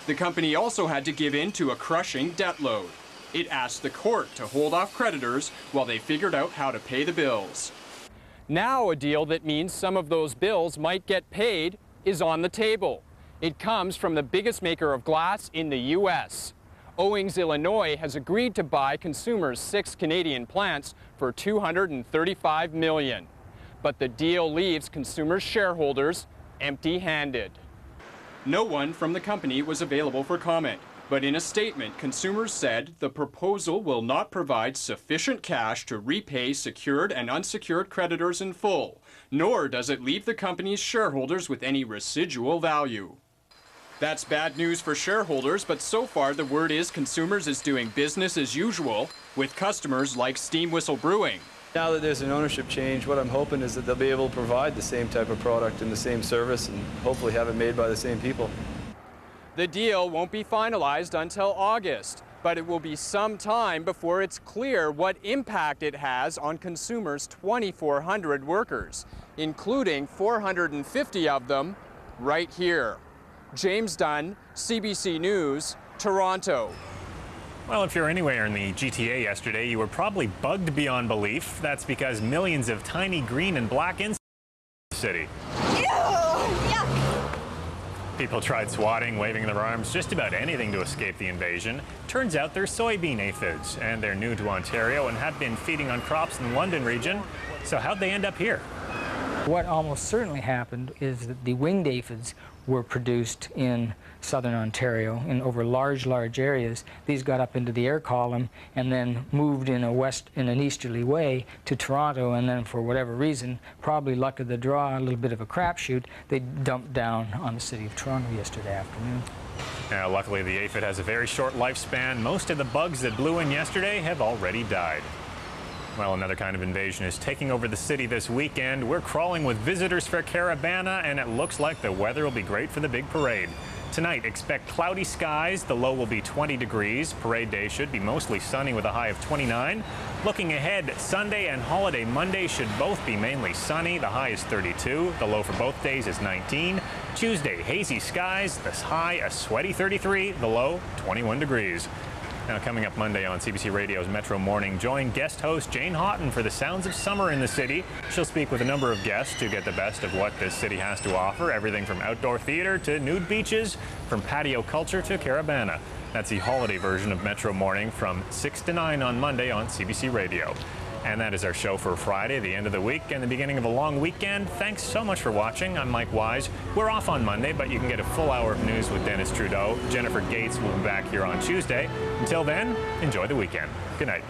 The company also had to give in to a crushing debt load. It asked the court to hold off creditors while they figured out how to pay the bills. Now a deal that means some of those bills might get paid is on the table. It comes from the biggest maker of glass in the U.S. Owings, Illinois has agreed to buy Consumers' 6 Canadian plants for $235 million. But the deal leaves Consumers shareholders empty-handed. No one from the company was available for comment, but in a statement, Consumers said the proposal will not provide sufficient cash to repay secured and unsecured creditors in full, nor does it leave the company's shareholders with any residual value. That's bad news for shareholders, but so far the word is Consumers is doing business as usual with customers like Steam Whistle Brewing. Now that there's an ownership change, what I'm hoping is that they'll be able to provide the same type of product and the same service and hopefully have it made by the same people. The deal won't be finalized until August, but it will be some time before it's clear what impact it has on Consumers' 2,400 workers, including 450 of them right here. James Dunn, CBC News, Toronto. Well, if you're anywhere in the GTA yesterday, you were probably bugged beyond belief. That's because millions of tiny green and black insects in the city. Ew! Yuck! People tried swatting, waving their arms, just about anything to escape the invasion. Turns out they're soybean aphids, and they're new to Ontario and have been feeding on crops in the London region. So how'd they end up here? What almost certainly happened is that the winged aphids were produced in southern Ontario in over large areas. These got up into the air column and then moved in an easterly way to Toronto, and then for whatever reason, probably luck of the draw, a little bit of a crapshoot, they dumped down on the city of Toronto yesterday afternoon. Now, luckily the aphid has a very short lifespan. Most of the bugs that blew in yesterday have already died. Well, another kind of invasion is taking over the city this weekend. We're crawling with visitors for Caribana, and it looks like the weather will be great for the big parade. Tonight, expect cloudy skies. The low will be 20 degrees. Parade day should be mostly sunny with a high of 29. Looking ahead, Sunday and holiday Monday should both be mainly sunny. The high is 32. The low for both days is 19. Tuesday, hazy skies. The high a sweaty 33. The low 21 degrees. Now, coming up Monday on CBC Radio's Metro Morning, join guest host Jane Houghton for the sounds of summer in the city. She'll speak with a number of guests to get the best of what this city has to offer, everything from outdoor theater to nude beaches, from patio culture to Caribana. That's the holiday version of Metro Morning from 6 to 9 on Monday on CBC Radio. And that is our show for Friday, the end of the week and the beginning of a long weekend. Thanks so much for watching. I'm Mike Wise. We're off on Monday, but you can get a full hour of news with Dennis Trudeau. Jennifer Gates will be back here on Tuesday. Until then, enjoy the weekend. Good night.